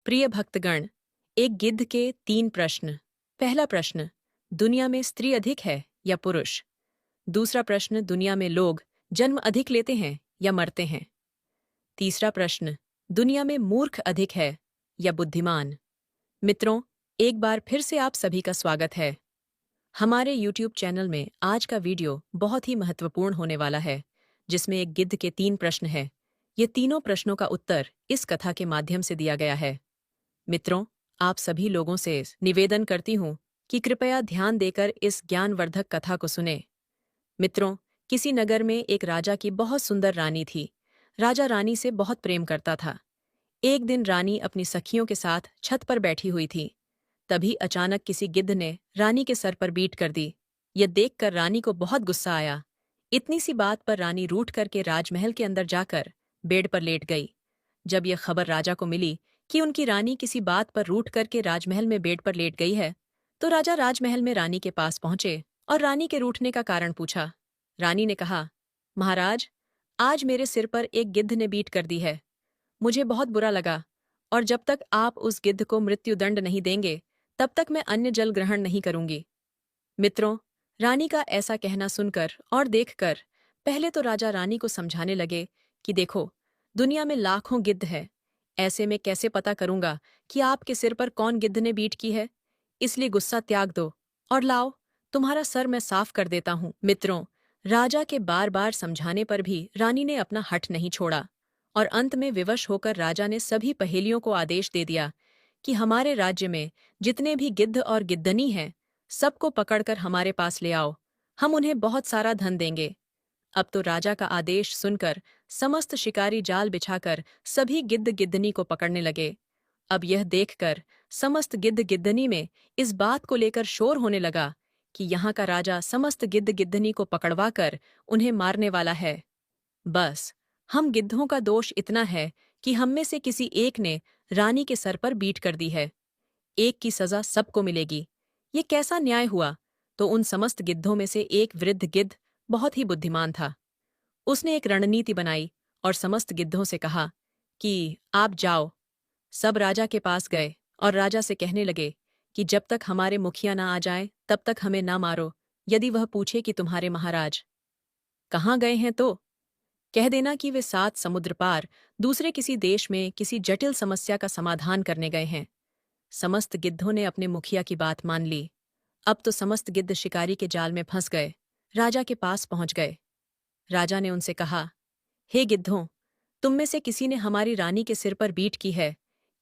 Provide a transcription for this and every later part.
प्रिय भक्तगण, एक गिद्ध के 3 प्रश्न। पहला प्रश्न, दुनिया में स्त्री अधिक है या पुरुष? दूसरा प्रश्न, दुनिया में लोग जन्म अधिक लेते हैं या मरते हैं? तीसरा प्रश्न, दुनिया में मूर्ख अधिक है या बुद्धिमान? मित्रों, एक बार फिर से आप सभी का स्वागत है। हमारे YouTube चैनल में आज का वीडियो बहुत ही महत्वपूर्ण होने वाला है, जिसमें एक गिद्ध के 3 प्रश्न हैं। ये तीनों प्रश्नों का उत्तर इस कथा के माध्यम से दिया गया है। मित्रों, आप सभी लोगों से निवेदन करती हूँ कि कृपया ध्यान देकर इस ज्ञानवर्धक कथा को सुने। मित्रों, किसी नगर में एक राजा की बहुत सुंदर रानी थी। राजा रानी से बहुत प्रेम करता था। एक दिन रानी अपनी सखियों के साथ छत पर बैठी हुई थी। तभी अचानक किसी गिद्ध ने रानी के सर पर बीट कर दी। यह देखकर रानी को बहुत गुस्सा आया। इतनी सी बात पर रानी रूठ करके राजमहल के अंदर जाकर बेड पर लेट गई। जब यह खबर राजा को मिली कि उनकी रानी किसी बात पर रूठ करके राजमहल में बेड पर लेट गई है, तो राजा राजमहल में रानी के पास पहुंचे और रानी के रूठने का कारण पूछा। रानी ने कहा, महाराज, आज मेरे सिर पर एक गिद्ध ने बीट कर दी है। मुझे बहुत बुरा लगा, और जब तक आप उस गिद्ध को मृत्युदंड नहीं देंगे, तब तक मैं अन्य जल ग्रहण नहीं करूंगी। मित्रों, रानी का ऐसा कहना सुनकर और देखकर पहले तो राजा रानी को समझाने लगे कि देखो, दुनिया में लाखों गिद्ध है। ऐसे में कैसे पता करूंगा कि आपके सिर पर कौन गिद्ध ने बीट की है? इसलिए गुस्सा त्याग दो और लाओ, तुम्हारा सर मैं साफ कर देता हूं। मित्रों, राजा के बार बार समझाने पर भी रानी ने अपना हठ नहीं छोड़ा, और अंत में विवश होकर राजा ने सभी पहेलियों को आदेश दे दिया कि हमारे राज्य में जितने भी गिद्ध और गिद्धनी हैं, सबको पकड़कर हमारे पास ले आओ। हम उन्हें बहुत सारा धन देंगे। अब तो राजा का आदेश सुनकर समस्त शिकारी जाल बिछाकर सभी गिद्ध गिद्धनी को पकड़ने लगे। अब यह देखकर समस्त गिद्ध गिद्धनी में इस बात को लेकर शोर होने लगा कि यहाँ का राजा समस्त गिद्ध गिद्धनी को पकड़वाकर उन्हें मारने वाला है। बस, हम गिद्धों का दोष इतना है कि हम में से किसी एक ने रानी के सर पर बीट कर दी है। एक की सजा सबको मिलेगी। ये कैसा न्याय हुआ? तो उन समस्त गिद्धों में से एक वृद्ध गिद्ध बहुत ही बुद्धिमान था। उसने एक रणनीति बनाई और समस्त गिद्धों से कहा कि आप जाओ। सब राजा के पास गए और राजा से कहने लगे कि जब तक हमारे मुखिया ना आ जाएं, तब तक हमें ना मारो। यदि वह पूछे कि तुम्हारे महाराज कहाँ गए हैं, तो कह देना कि वे 7 समुद्र पार दूसरे किसी देश में किसी जटिल समस्या का समाधान करने गए हैं। समस्त गिद्धों ने अपने मुखिया की बात मान ली। अब तो समस्त गिद्ध शिकारी के जाल में फंस गए। राजा के पास पहुंच गए। राजा ने उनसे कहा, हे गिद्धों, तुम में से किसी ने हमारी रानी के सिर पर बीट की है,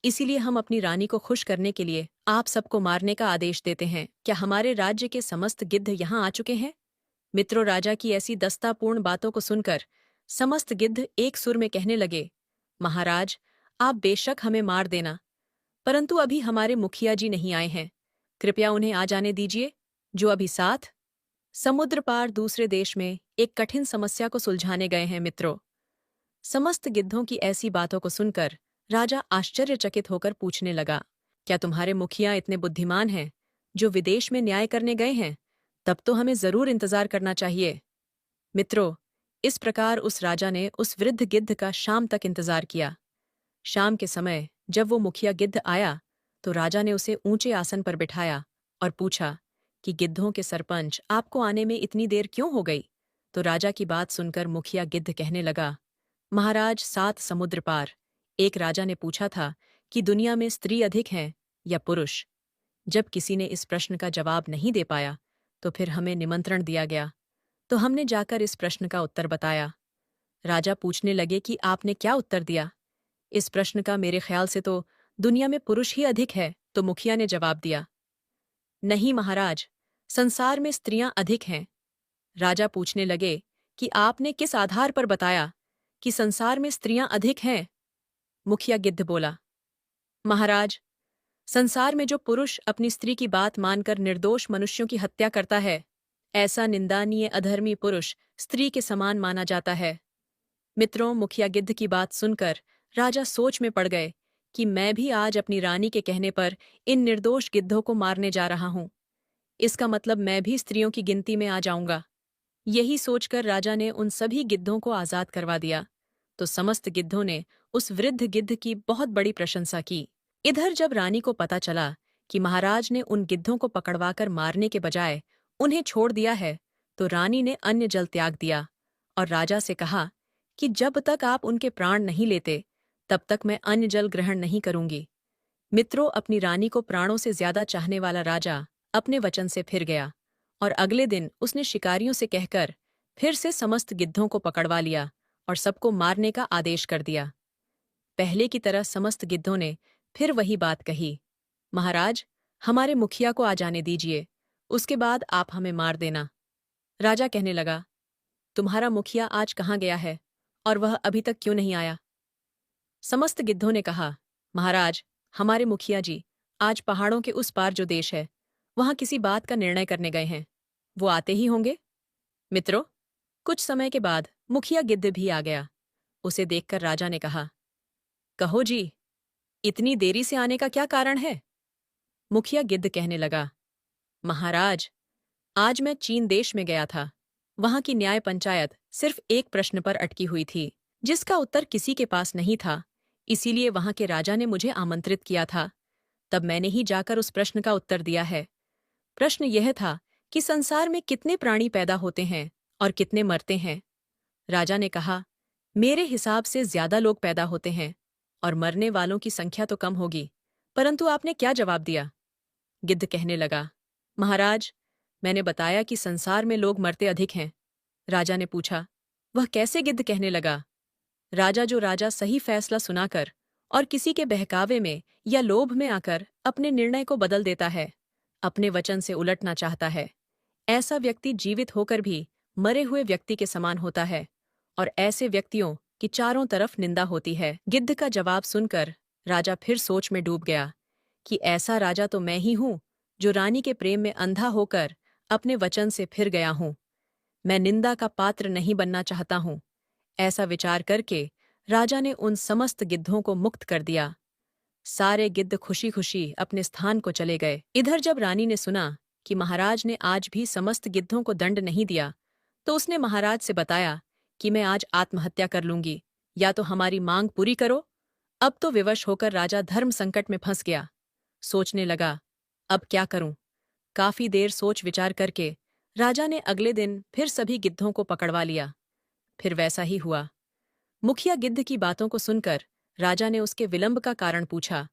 इसीलिए हम अपनी रानी को खुश करने के लिए आप सबको मारने का आदेश देते हैं। क्या हमारे राज्य के समस्त गिद्ध यहाँ आ चुके हैं? मित्रों, राजा की ऐसी दस्तापूर्ण बातों को सुनकर समस्त गिद्ध एक सुर में कहने लगे, महाराज, आप बेशक हमें मार देना, परंतु अभी हमारे मुखिया जी नहीं आए हैं। कृपया उन्हें आ जाने दीजिए, जो अभी 7 समुद्र पार दूसरे देश में एक कठिन समस्या को सुलझाने गए हैं। मित्रों, समस्त गिद्धों की ऐसी बातों को सुनकर राजा आश्चर्यचकित होकर पूछने लगा, क्या तुम्हारे मुखिया इतने बुद्धिमान हैं जो विदेश में न्याय करने गए हैं? तब तो हमें जरूर इंतजार करना चाहिए। मित्रों, इस प्रकार उस राजा ने उस वृद्ध गिद्ध का शाम तक इंतजार किया। शाम के समय जब वो मुखिया गिद्ध आया, तो राजा ने उसे ऊंचे आसन पर बिठाया और पूछा कि गिद्धों के सरपंच, आपको आने में इतनी देर क्यों हो गई? तो राजा की बात सुनकर मुखिया गिद्ध कहने लगा, महाराज, 7 समुद्र पार एक राजा ने पूछा था कि दुनिया में स्त्री अधिक हैं या पुरुष। जब किसी ने इस प्रश्न का जवाब नहीं दे पाया, तो फिर हमें निमंत्रण दिया गया, तो हमने जाकर इस प्रश्न का उत्तर बताया। राजा पूछने लगे कि आपने क्या उत्तर दिया? इस प्रश्न का मेरे ख्याल से तो दुनिया में पुरुष ही अधिक है। तो मुखिया ने जवाब दिया, नहीं महाराज, संसार में स्त्रियां अधिक हैं। राजा पूछने लगे कि आपने किस आधार पर बताया कि संसार में स्त्रियां अधिक हैं? मुखिया गिद्ध बोला, महाराज, संसार में जो पुरुष अपनी स्त्री की बात मानकर निर्दोष मनुष्यों की हत्या करता है, ऐसा निंदानीय अधर्मी पुरुष स्त्री के समान माना जाता है। मित्रों, मुखिया गिद्ध की बात सुनकर राजा सोच में पड़ गए कि मैं भी आज अपनी रानी के कहने पर इन निर्दोष गिद्धों को मारने जा रहा हूं। इसका मतलब मैं भी स्त्रियों की गिनती में आ जाऊंगा। यही सोचकर राजा ने उन सभी गिद्धों को आजाद करवा दिया। तो समस्त गिद्धों ने उस वृद्ध गिद्ध की बहुत बड़ी प्रशंसा की। इधर जब रानी को पता चला कि महाराज ने उन गिद्धों को पकड़वाकर मारने के बजाय उन्हें छोड़ दिया है, तो रानी ने अन्न जल त्याग दिया और राजा से कहा कि जब तक आप उनके प्राण नहीं लेते, तब तक मैं अन्न जल ग्रहण नहीं करूंगी। मित्रों, अपनी रानी को प्राणों से ज्यादा चाहने वाला राजा अपने वचन से फिर गया और अगले दिन उसने शिकारियों से कहकर फिर से समस्त गिद्धों को पकड़वा लिया और सबको मारने का आदेश कर दिया। पहले की तरह समस्त गिद्धों ने फिर वही बात कही, महाराज, हमारे मुखिया को आ जाने दीजिए, उसके बाद आप हमें मार देना। राजा कहने लगा, तुम्हारा मुखिया आज कहाँ गया है और वह अभी तक क्यों नहीं आया? समस्त गिद्धों ने कहा, महाराज, हमारे मुखिया जी आज पहाड़ों के उस पार जो देश है, वहां किसी बात का निर्णय करने गए हैं। वो आते ही होंगे। मित्रों, कुछ समय के बाद मुखिया गिद्ध भी आ गया। उसे देखकर राजा ने कहा, कहो जी, इतनी देरी से आने का क्या कारण है? मुखिया गिद्ध कहने लगा, महाराज, आज मैं चीन देश में गया था। वहां की न्याय पंचायत सिर्फ एक प्रश्न पर अटकी हुई थी, जिसका उत्तर किसी के पास नहीं था। इसीलिए वहां के राजा ने मुझे आमंत्रित किया था। तब मैंने ही जाकर उस प्रश्न का उत्तर दिया है। प्रश्न यह था कि संसार में कितने प्राणी पैदा होते हैं और कितने मरते हैं। राजा ने कहा, मेरे हिसाब से ज्यादा लोग पैदा होते हैं और मरने वालों की संख्या तो कम होगी। परंतु आपने क्या जवाब दिया? गिद्ध कहने लगा, महाराज, मैंने बताया कि संसार में लोग मरते अधिक हैं। राजा ने पूछा, वह कैसे? गिद्ध कहने लगा, राजा सही फैसला सुनाकर और किसी के बहकावे में या लोभ में आकर अपने निर्णय को बदल देता है, अपने वचन से उलटना चाहता है, ऐसा व्यक्ति जीवित होकर भी मरे हुए व्यक्ति के समान होता है और ऐसे व्यक्तियों की चारों तरफ निंदा होती है। गिद्ध का जवाब सुनकर राजा फिर सोच में डूब गया कि ऐसा राजा तो मैं ही हूं, जो रानी के प्रेम में अंधा होकर अपने वचन से फिर गया हूं। मैं निंदा का पात्र नहीं बनना चाहता हूं। ऐसा विचार करके राजा ने उन समस्त गिद्धों को मुक्त कर दिया। सारे गिद्ध खुशी खुशी अपने स्थान को चले गए। इधर जब रानी ने सुना कि महाराज ने आज भी समस्त गिद्धों को दंड नहीं दिया, तो उसने महाराज से बताया कि मैं आज आत्महत्या कर लूंगी, या तो हमारी मांग पूरी करो। अब तो विवश होकर राजा धर्म संकट में फंस गया। सोचने लगा, अब क्या करूं? काफी देर सोच विचार करके राजा ने अगले दिन फिर सभी गिद्धों को पकड़वा लिया। फिर वैसा ही हुआ। मुखिया गिद्ध की बातों को सुनकर राजा ने उसके विलंब का कारण पूछा,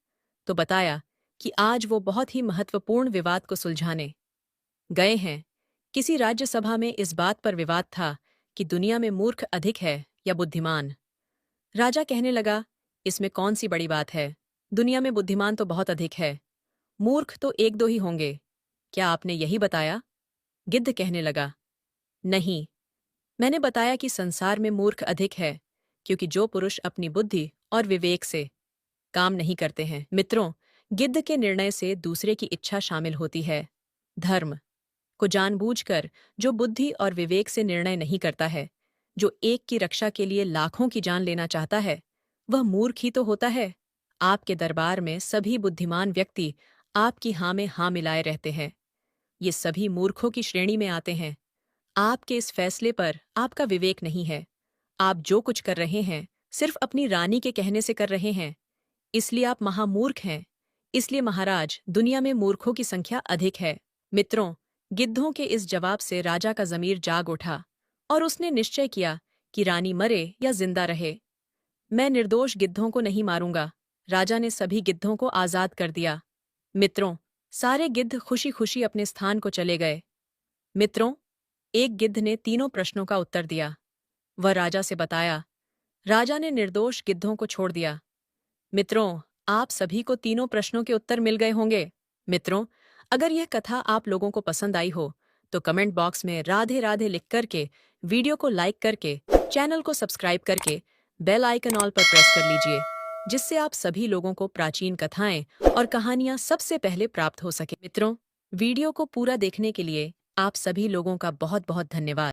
तो बताया कि आज वो बहुत ही महत्वपूर्ण विवाद को सुलझाने गए हैं। किसी राज्यसभा में इस बात पर विवाद था कि दुनिया में मूर्ख अधिक है या बुद्धिमान। राजा कहने लगा, इसमें कौन सी बड़ी बात है? दुनिया में बुद्धिमान तो बहुत अधिक है, मूर्ख तो एक दो ही होंगे। क्या आपने यही बताया? गिद्ध कहने लगा, नहीं, मैंने बताया कि संसार में मूर्ख अधिक है, क्योंकि जो पुरुष अपनी बुद्धि और विवेक से काम नहीं करते हैं। मित्रों, गिद्ध के निर्णय से दूसरे की इच्छा शामिल होती है। धर्म को जानबूझकर जो बुद्धि और विवेक से निर्णय नहीं करता है, जो एक की रक्षा के लिए लाखों की जान लेना चाहता है, वह मूर्ख ही तो होता है। आपके दरबार में सभी बुद्धिमान व्यक्ति आपकी हाँ में हाँ मिलाए रहते हैं। ये सभी मूर्खों की श्रेणी में आते हैं। आपके इस फैसले पर आपका विवेक नहीं है। आप जो कुछ कर रहे हैं सिर्फ अपनी रानी के कहने से कर रहे हैं, इसलिए आप महामूर्ख हैं। इसलिए महाराज, दुनिया में मूर्खों की संख्या अधिक है। मित्रों, गिद्धों के इस जवाब से राजा का ज़मीर जाग उठा और उसने निश्चय किया कि रानी मरे या जिंदा रहे, मैं निर्दोष गिद्धों को नहीं मारूंगा। राजा ने सभी गिद्धों को आजाद कर दिया। मित्रों, सारे गिद्ध खुशी खुशी अपने स्थान को चले गए। मित्रों, एक गिद्ध ने तीनों प्रश्नों का उत्तर दिया। वह राजा से बताया। राजा ने निर्दोष गिद्धों को छोड़ दिया। मित्रों, आप सभी को तीनों प्रश्नों के उत्तर मिल गए होंगे। मित्रों, अगर यह कथा आप लोगों को पसंद आई हो तो कमेंट बॉक्स में राधे राधे लिख करके, वीडियो को लाइक करके, चैनल को सब्सक्राइब करके बेल आइकन ऑल पर प्रेस कर लीजिए, जिससे आप सभी लोगों को प्राचीन कथाएं और कहानियां सबसे पहले प्राप्त हो सके। मित्रों, वीडियो को पूरा देखने के लिए आप सभी लोगों का बहुत बहुत धन्यवाद।